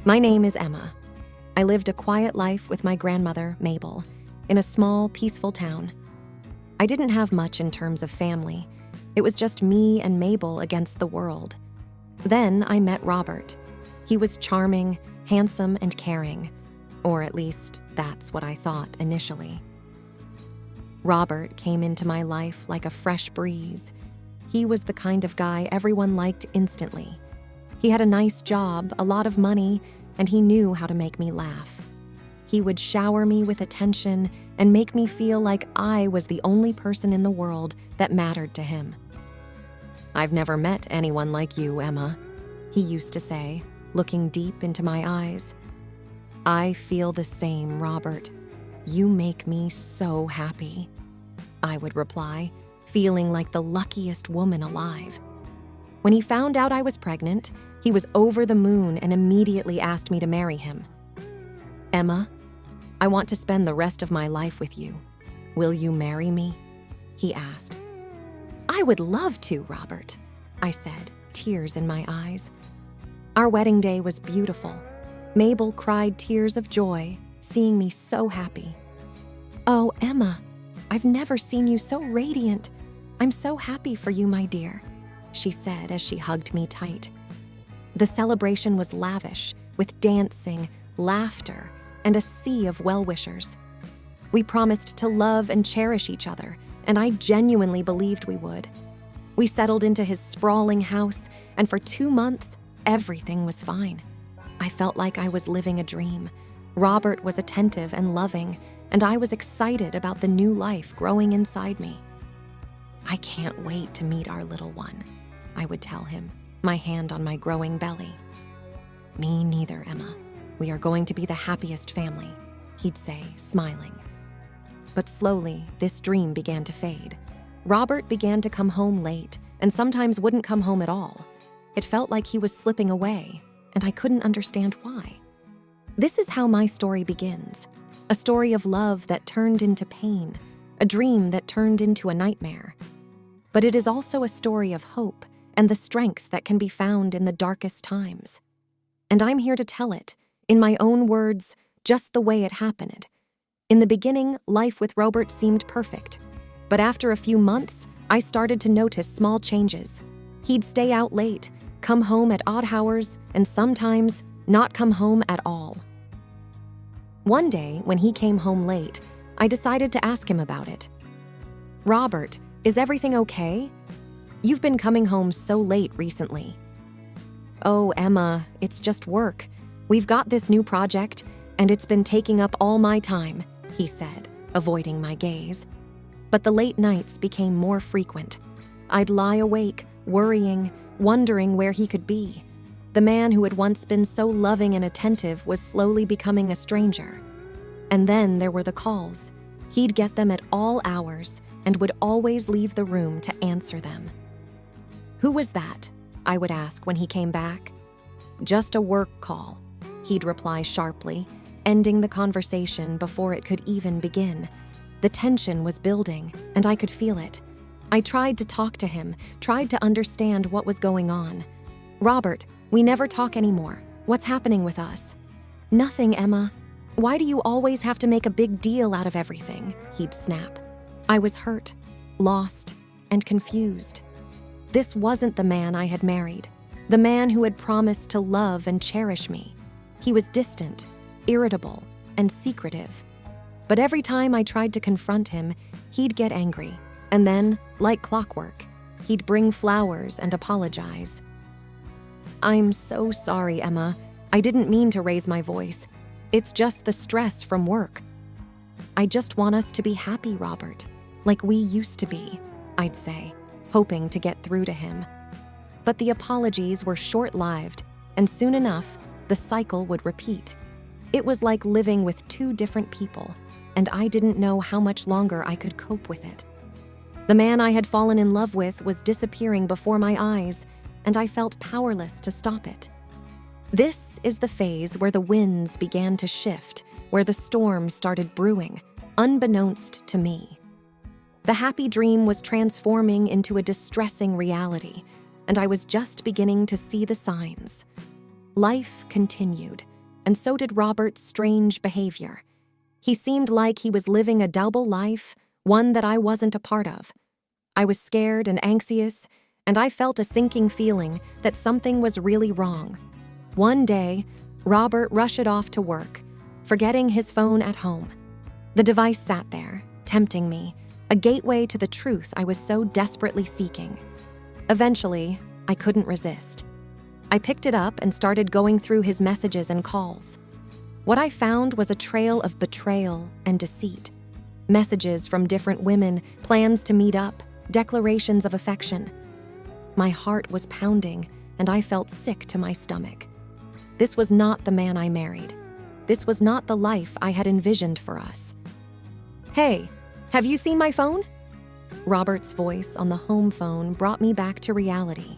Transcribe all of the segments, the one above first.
My name is Emma. I lived a quiet life with my grandmother, Mabel, in a small, peaceful town. I didn't have much in terms of family. It was just me and Mabel against the world. Then I met Robert. He was charming, handsome, and caring. Or at least, that's what I thought initially. Robert came into my life like a fresh breeze. He was the kind of guy everyone liked instantly. He had a nice job, a lot of money, and he knew how to make me laugh. He would shower me with attention and make me feel like I was the only person in the world that mattered to him. "I've never met anyone like you, Emma," he used to say, looking deep into my eyes. "I feel the same, Robert. You make me so happy," I would reply, feeling like the luckiest woman alive. When he found out I was pregnant, he was over the moon and immediately asked me to marry him. "Emma, I want to spend the rest of my life with you. Will you marry me?" he asked. "I would love to, Robert," I said, tears in my eyes. Our wedding day was beautiful. Mabel cried tears of joy, seeing me so happy. "Oh, Emma, I've never seen you so radiant. I'm so happy for you, my dear," she said as she hugged me tight. The celebration was lavish, with dancing, laughter, and a sea of well-wishers. We promised to love and cherish each other, and I genuinely believed we would. We settled into his sprawling house, and for 2 months, everything was fine. I felt like I was living a dream. Robert was attentive and loving, and I was excited about the new life growing inside me. "I can't wait to meet our little one," I would tell him, my hand on my growing belly. "Me neither, Emma. We are going to be the happiest family," he'd say, smiling. But slowly, this dream began to fade. Robert began to come home late, and sometimes wouldn't come home at all. It felt like he was slipping away, and I couldn't understand why. This is how my story begins. A story of love that turned into pain, a dream that turned into a nightmare. But it is also a story of hope and the strength that can be found in the darkest times. And I'm here to tell it, in my own words, just the way it happened. In the beginning, life with Robert seemed perfect. But after a few months, I started to notice small changes. He'd stay out late, come home at odd hours, and sometimes not come home at all. One day, when he came home late, I decided to ask him about it. "Robert, is everything okay? You've been coming home so late recently." "Oh, Emma, it's just work. We've got this new project, and it's been taking up all my time," he said, avoiding my gaze. But the late nights became more frequent. I'd lie awake, worrying, wondering where he could be. The man who had once been so loving and attentive was slowly becoming a stranger. And then there were the calls. He'd get them at all hours and would always leave the room to answer them. "Who was that?" I would ask when he came back. "Just a work call," he'd reply sharply, ending the conversation before it could even begin. The tension was building, and I could feel it. I tried to talk to him, tried to understand what was going on. "Robert, we never talk anymore. What's happening with us?" "Nothing, Emma. Why do you always have to make a big deal out of everything?" he'd snap. I was hurt, lost, and confused. This wasn't the man I had married, the man who had promised to love and cherish me. He was distant, irritable, and secretive. But every time I tried to confront him, he'd get angry, and then, like clockwork, he'd bring flowers and apologize. "I'm so sorry, Emma. I didn't mean to raise my voice. It's just the stress from work. I just want us to be happy, Robert, like we used to be," I'd say, hoping to get through to him. But the apologies were short-lived, and soon enough, the cycle would repeat. It was like living with 2 different people, and I didn't know how much longer I could cope with it. The man I had fallen in love with was disappearing before my eyes, and I felt powerless to stop it. This is the phase where the winds began to shift, where the storm started brewing, unbeknownst to me. The happy dream was transforming into a distressing reality, and I was just beginning to see the signs. Life continued, and so did Robert's strange behavior. He seemed like he was living a double life, one that I wasn't a part of. I was scared and anxious, and I felt a sinking feeling that something was really wrong. One day, Robert rushed off to work, forgetting his phone at home. The device sat there, tempting me, a gateway to the truth I was so desperately seeking. Eventually, I couldn't resist. I picked it up and started going through his messages and calls. What I found was a trail of betrayal and deceit. Messages from different women, plans to meet up, declarations of affection. My heart was pounding, and I felt sick to my stomach. This was not the man I married. This was not the life I had envisioned for us. "Hey, have you seen my phone?" Robert's voice on the home phone brought me back to reality.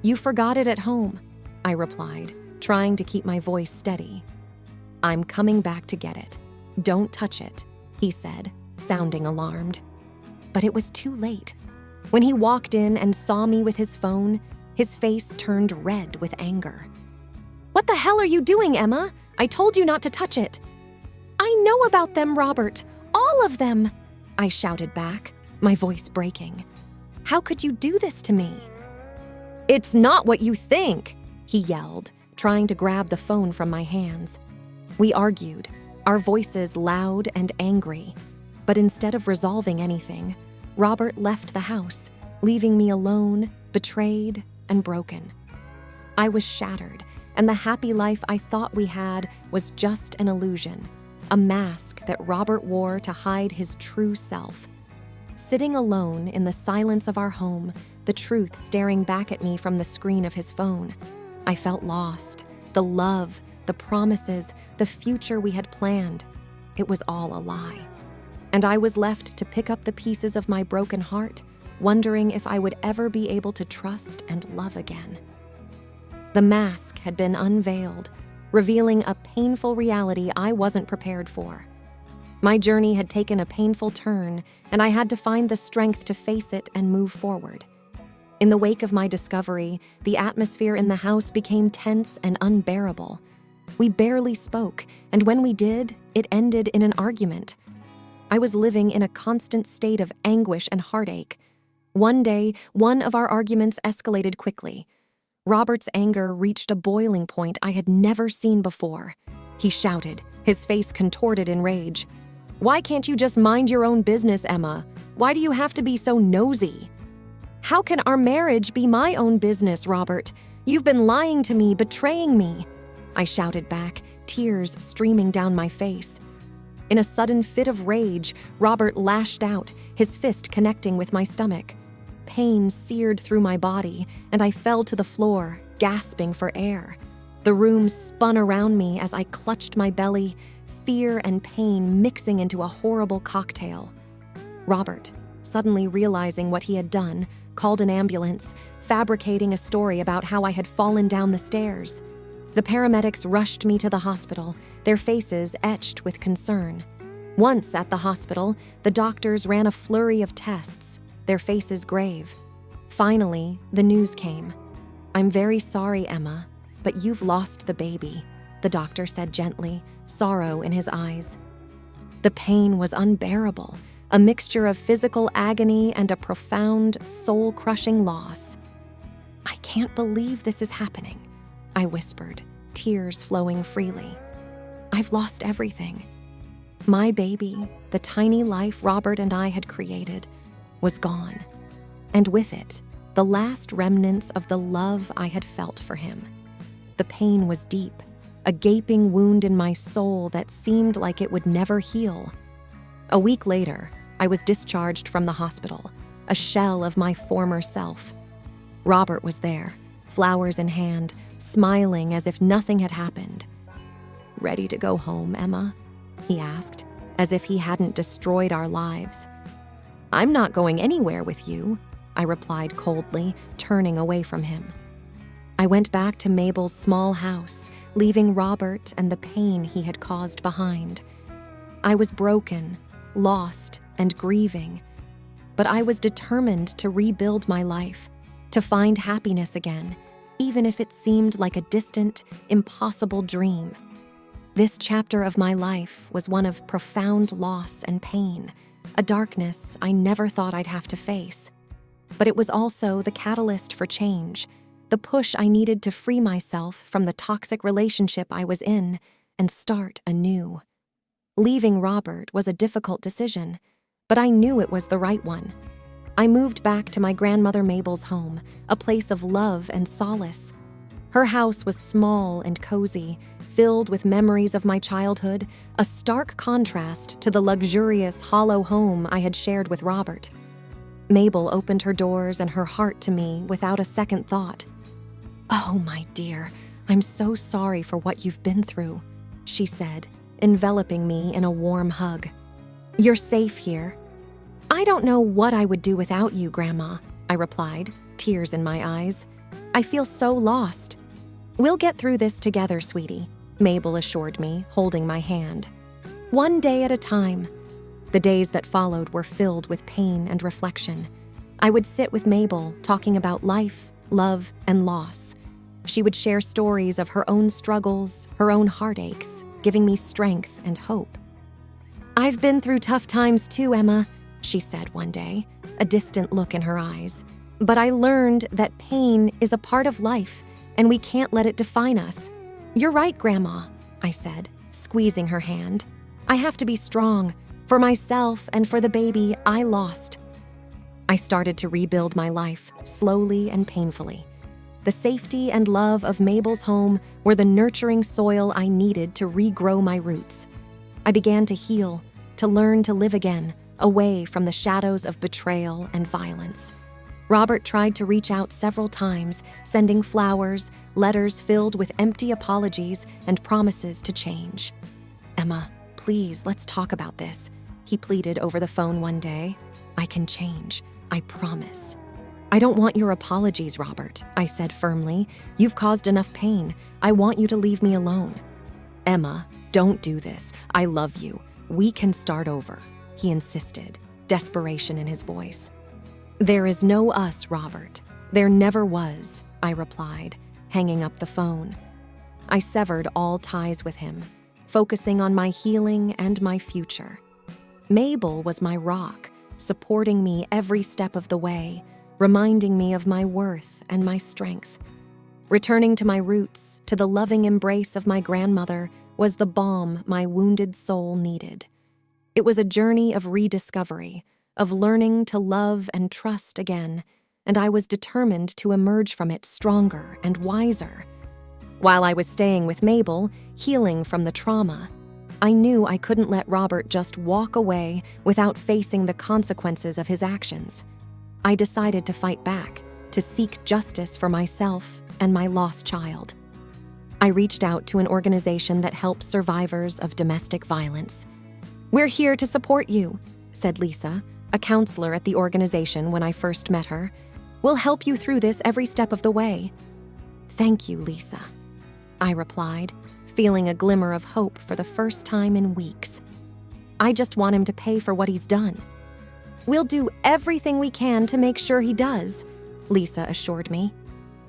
"You forgot it at home," I replied, trying to keep my voice steady. "I'm coming back to get it. Don't touch it," he said, sounding alarmed. But it was too late. When he walked in and saw me with his phone, his face turned red with anger. "What the hell are you doing, Emma? I told you not to touch it." "I know about them, Robert. All of them," I shouted back, my voice breaking. "How could you do this to me?" "It's not what you think," he yelled, trying to grab the phone from my hands. We argued, our voices loud and angry. But instead of resolving anything, Robert left the house, leaving me alone, betrayed, and broken. I was shattered, and the happy life I thought we had was just an illusion, a mask that Robert wore to hide his true self. Sitting alone in the silence of our home, the truth staring back at me from the screen of his phone, I felt lost. The love, the promises, the future we had planned, it was all a lie. And I was left to pick up the pieces of my broken heart, wondering if I would ever be able to trust and love again. The mask had been unveiled, revealing a painful reality I wasn't prepared for. My journey had taken a painful turn, and I had to find the strength to face it and move forward. In the wake of my discovery, the atmosphere in the house became tense and unbearable. We barely spoke, and when we did, it ended in an argument. I was living in a constant state of anguish and heartache. One day, one of our arguments escalated quickly. Robert's anger reached a boiling point I had never seen before. He shouted, his face contorted in rage. "Why can't you just mind your own business, Emma? Why do you have to be so nosy?" "How can our marriage be my own business, Robert? You've been lying to me, betraying me," I shouted back, tears streaming down my face. In a sudden fit of rage, Robert lashed out, his fist connecting with my stomach. Pain seared through my body, and I fell to the floor, gasping for air. The room spun around me as I clutched my belly, fear and pain mixing into a horrible cocktail. Robert, suddenly realizing what he had done, called an ambulance, fabricating a story about how I had fallen down the stairs. The paramedics rushed me to the hospital, their faces etched with concern. Once at the hospital, the doctors ran a flurry of tests, their faces grave. Finally, the news came. "I'm very sorry, Emma, but you've lost the baby," the doctor said gently, sorrow in his eyes. The pain was unbearable, a mixture of physical agony and a profound, soul-crushing loss. "I can't believe this is happening," I whispered, tears flowing freely. "I've lost everything." My baby, the tiny life Robert and I had created, was gone. And with it, the last remnants of the love I had felt for him. The pain was deep, a gaping wound in my soul that seemed like it would never heal. A week later, I was discharged from the hospital, a shell of my former self. Robert was there, flowers in hand, smiling as if nothing had happened. "Ready to go home, Emma?" he asked, as if he hadn't destroyed our lives. "I'm not going anywhere with you," I replied coldly, turning away from him. I went back to Mabel's small house, leaving Robert and the pain he had caused behind. I was broken, lost, and grieving, but I was determined to rebuild my life, to find happiness again, even if it seemed like a distant, impossible dream. This chapter of my life was one of profound loss and pain, a darkness I never thought I'd have to face. But it was also the catalyst for change, the push I needed to free myself from the toxic relationship I was in and start anew. Leaving Robert was a difficult decision, but I knew it was the right one. I moved back to my grandmother Mabel's home, a place of love and solace. Her house was small and cozy, filled with memories of my childhood, a stark contrast to the luxurious, hollow home I had shared with Robert. Mabel opened her doors and her heart to me without a second thought. "Oh, my dear, I'm so sorry for what you've been through," she said, enveloping me in a warm hug. "You're safe here." "I don't know what I would do without you, Grandma," I replied, tears in my eyes. "I feel so lost." "We'll get through this together, sweetie," Mabel assured me, holding my hand. "One day at a time." The days that followed were filled with pain and reflection. I would sit with Mabel, talking about life, love, and loss. She would share stories of her own struggles, her own heartaches, giving me strength and hope. "I've been through tough times too, Emma," she said one day, a distant look in her eyes. "But I learned that pain is a part of life, and we can't let it define us." "You're right, Grandma," I said, squeezing her hand. "I have to be strong, for myself and for the baby I lost." I started to rebuild my life, slowly and painfully. The safety and love of Mabel's home were the nurturing soil I needed to regrow my roots. I began to heal, to learn to live again, away from the shadows of betrayal and violence. Robert tried to reach out several times, sending flowers, letters filled with empty apologies and promises to change. "Emma, please, let's talk about this," he pleaded over the phone one day. "I can change, I promise." "I don't want your apologies, Robert," I said firmly. "You've caused enough pain. I want you to leave me alone." "Emma, don't do this. I love you. We can start over," he insisted, desperation in his voice. "There is no us, Robert. There never was," I replied, hanging up the phone. I severed all ties with him, focusing on my healing and my future. Mabel was my rock, supporting me every step of the way, reminding me of my worth and my strength. Returning to my roots, to the loving embrace of my grandmother, was the balm my wounded soul needed. It was a journey of rediscovery, of learning to love and trust again, and I was determined to emerge from it stronger and wiser. While I was staying with Mabel, healing from the trauma, I knew I couldn't let Robert just walk away without facing the consequences of his actions. I decided to fight back, to seek justice for myself and my lost child. I reached out to an organization that helps survivors of domestic violence. "We're here to support you," said Lisa, a counselor at the organization when I first met her. "We'll help you through this every step of the way." "Thank you, Lisa," I replied, feeling a glimmer of hope for the first time in weeks. "I just want him to pay for what he's done." "We'll do everything we can to make sure he does," Lisa assured me.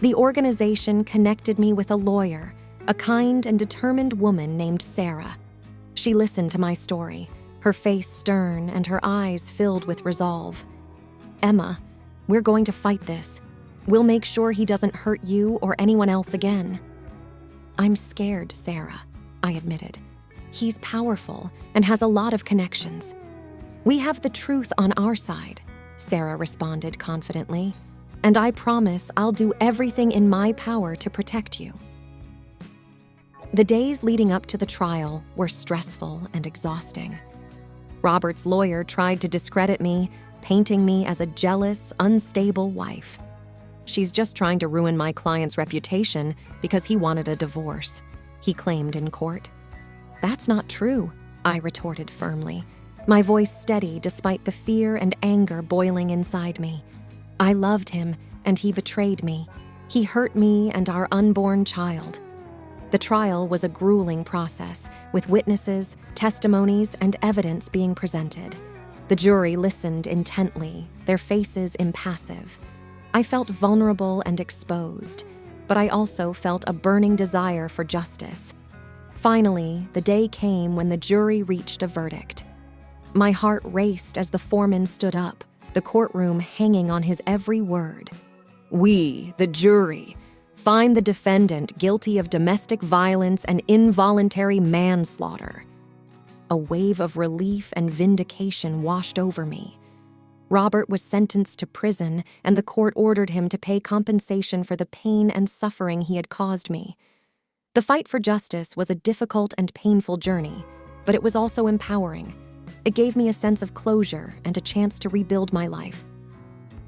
The organization connected me with a lawyer, a kind and determined woman named Sarah. She listened to my story, her face stern and her eyes filled with resolve. "Emma, we're going to fight this. We'll make sure he doesn't hurt you or anyone else again." "I'm scared, Sarah," I admitted. "He's powerful and has a lot of connections." "We have the truth on our side," Sarah responded confidently, "and I promise I'll do everything in my power to protect you." The days leading up to the trial were stressful and exhausting. Robert's lawyer tried to discredit me, painting me as a jealous, unstable wife. "She's just trying to ruin my client's reputation because he wanted a divorce," he claimed in court. "That's not true," I retorted firmly, my voice steady despite the fear and anger boiling inside me. "I loved him, and he betrayed me. He hurt me and our unborn child." The trial was a grueling process, with witnesses, testimonies, and evidence being presented. The jury listened intently, their faces impassive. I felt vulnerable and exposed, but I also felt a burning desire for justice. Finally, the day came when the jury reached a verdict. My heart raced as the foreman stood up, the courtroom hanging on his every word. We, the jury, find the defendant guilty of domestic violence and involuntary manslaughter. A wave of relief and vindication washed over me. Robert was sentenced to prison, and the court ordered him to pay compensation for the pain and suffering he had caused me. The fight for justice was a difficult and painful journey, but it was also empowering. It gave me a sense of closure and a chance to rebuild my life.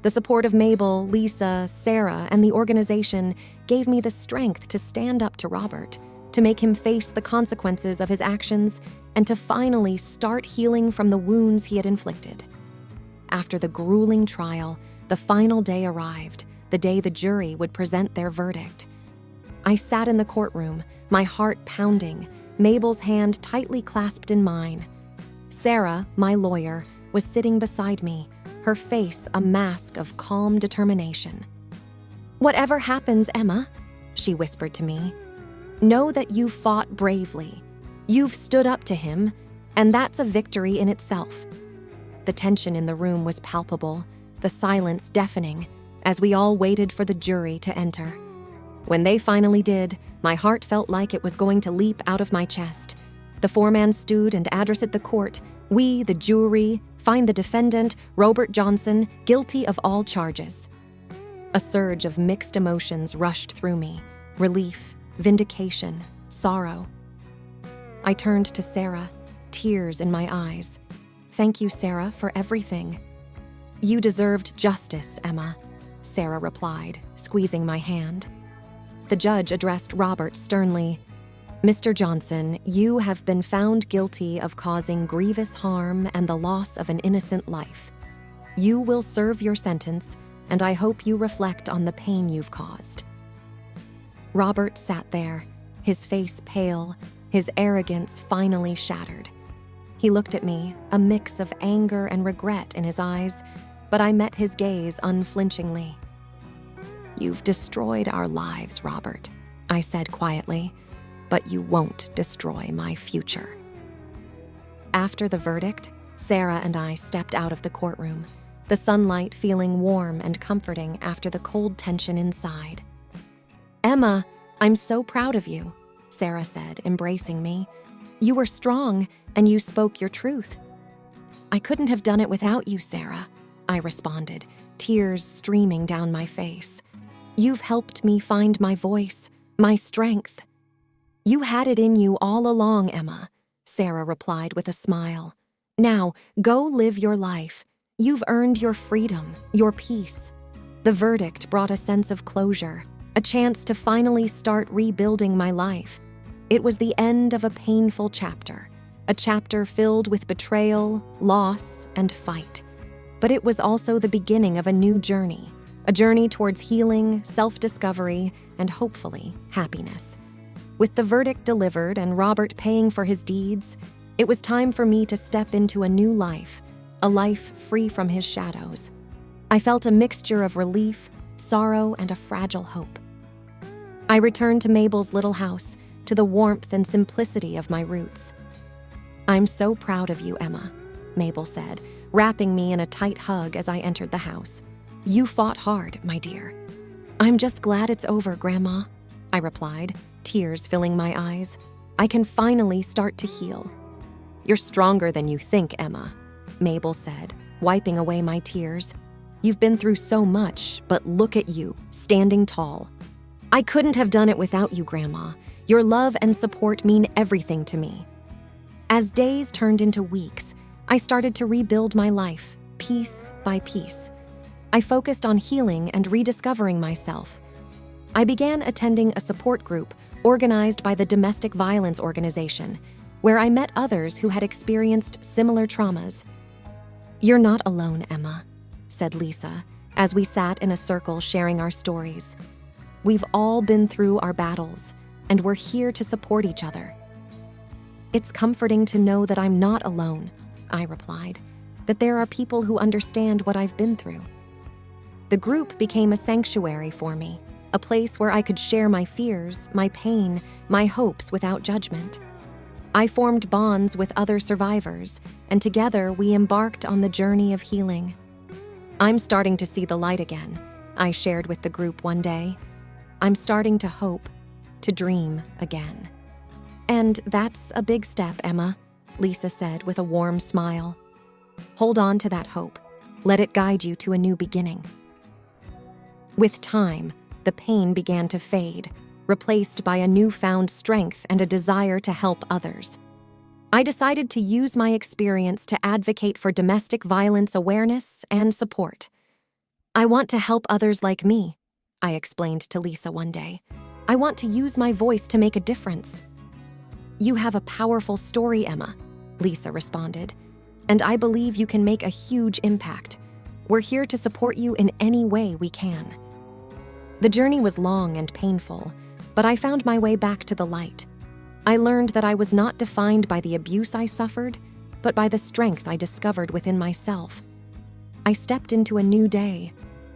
The support of Mabel, Lisa, Sarah, and the organization gave me the strength to stand up to Robert, to make him face the consequences of his actions, and to finally start healing from the wounds he had inflicted. After the grueling trial, the final day arrived, the day the jury would present their verdict. I sat in the courtroom, my heart pounding, Mabel's hand tightly clasped in mine. Sarah, my lawyer, was sitting beside me, her face a mask of calm determination. "Whatever happens, Emma," she whispered to me, "know that you fought bravely. You've stood up to him, and that's a victory in itself." The tension in the room was palpable, the silence deafening, as we all waited for the jury to enter. When they finally did, my heart felt like it was going to leap out of my chest. The foreman stood and addressed the court. We, the jury, find the defendant, Robert Johnson, guilty of all charges. A surge of mixed emotions rushed through me: relief, vindication, sorrow. I turned to Sarah, tears in my eyes. "Thank you, Sarah, for everything." "You deserved justice, Emma," Sarah replied, squeezing my hand. The judge addressed Robert sternly. "Mr. Johnson, you have been found guilty of causing grievous harm and the loss of an innocent life. You will serve your sentence, and I hope you reflect on the pain you've caused." Robert sat there, his face pale, his arrogance finally shattered. He looked at me, a mix of anger and regret in his eyes, but I met his gaze unflinchingly. "You've destroyed our lives, Robert," I said quietly, "but you won't destroy my future." After the verdict, Sarah and I stepped out of the courtroom, the sunlight feeling warm and comforting after the cold tension inside. "Emma, I'm so proud of you," Sarah said, embracing me. "You were strong, and you spoke your truth." "I couldn't have done it without you, Sarah," I responded, tears streaming down my face. "You've helped me find my voice, my strength." "You had it in you all along, Emma," Sarah replied with a smile. "Now, go live your life. You've earned your freedom, your peace." The verdict brought a sense of closure, a chance to finally start rebuilding my life. It was the end of a painful chapter, a chapter filled with betrayal, loss, and fight. But it was also the beginning of a new journey, a journey towards healing, self-discovery, and hopefully, happiness. With the verdict delivered and Robert paying for his deeds, it was time for me to step into a new life, a life free from his shadows. I felt a mixture of relief, sorrow, and a fragile hope. I returned to Mabel's little house, to the warmth and simplicity of my roots. "I'm so proud of you, Emma," Mabel said, wrapping me in a tight hug as I entered the house. "You fought hard, my dear." "I'm just glad it's over, Grandma," I replied, tears filling my eyes. "I can finally start to heal." "You're stronger than you think, Emma," Mabel said, wiping away my tears. "You've been through so much, but look at you, standing tall." "I couldn't have done it without you, Grandma. Your love and support mean everything to me." As days turned into weeks, I started to rebuild my life, piece by piece. I focused on healing and rediscovering myself. I began attending a support group organized by the Domestic Violence Organization, where I met others who had experienced similar traumas. "You're not alone, Emma," said Lisa, as we sat in a circle sharing our stories. "We've all been through our battles, and we're here to support each other." "It's comforting to know that I'm not alone," I replied, "that there are people who understand what I've been through." The group became a sanctuary for me, a place where I could share my fears, my pain, my hopes without judgment. I formed bonds with other survivors, and together we embarked on the journey of healing. "I'm starting to see the light again," I shared with the group one day. "I'm starting to hope, to dream again." "And that's a big step, Emma," Lisa said with a warm smile. "Hold on to that hope. Let it guide you to a new beginning." With time, the pain began to fade, replaced by a newfound strength and a desire to help others. I decided to use my experience to advocate for domestic violence awareness and support. "I want to help others like me," I explained to Lisa one day. "I want to use my voice to make a difference." "You have a powerful story, Emma," Lisa responded, "and I believe you can make a huge impact. We're here to support you in any way we can." The journey was long and painful, but I found my way back to the light. I learned that I was not defined by the abuse I suffered, but by the strength I discovered within myself. I stepped into a new day,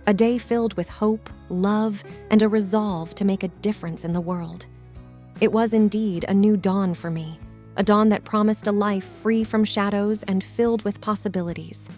a day filled with hope, love, and a resolve to make a difference in the world. It was indeed a new dawn for me, a dawn that promised a life free from shadows and filled with possibilities.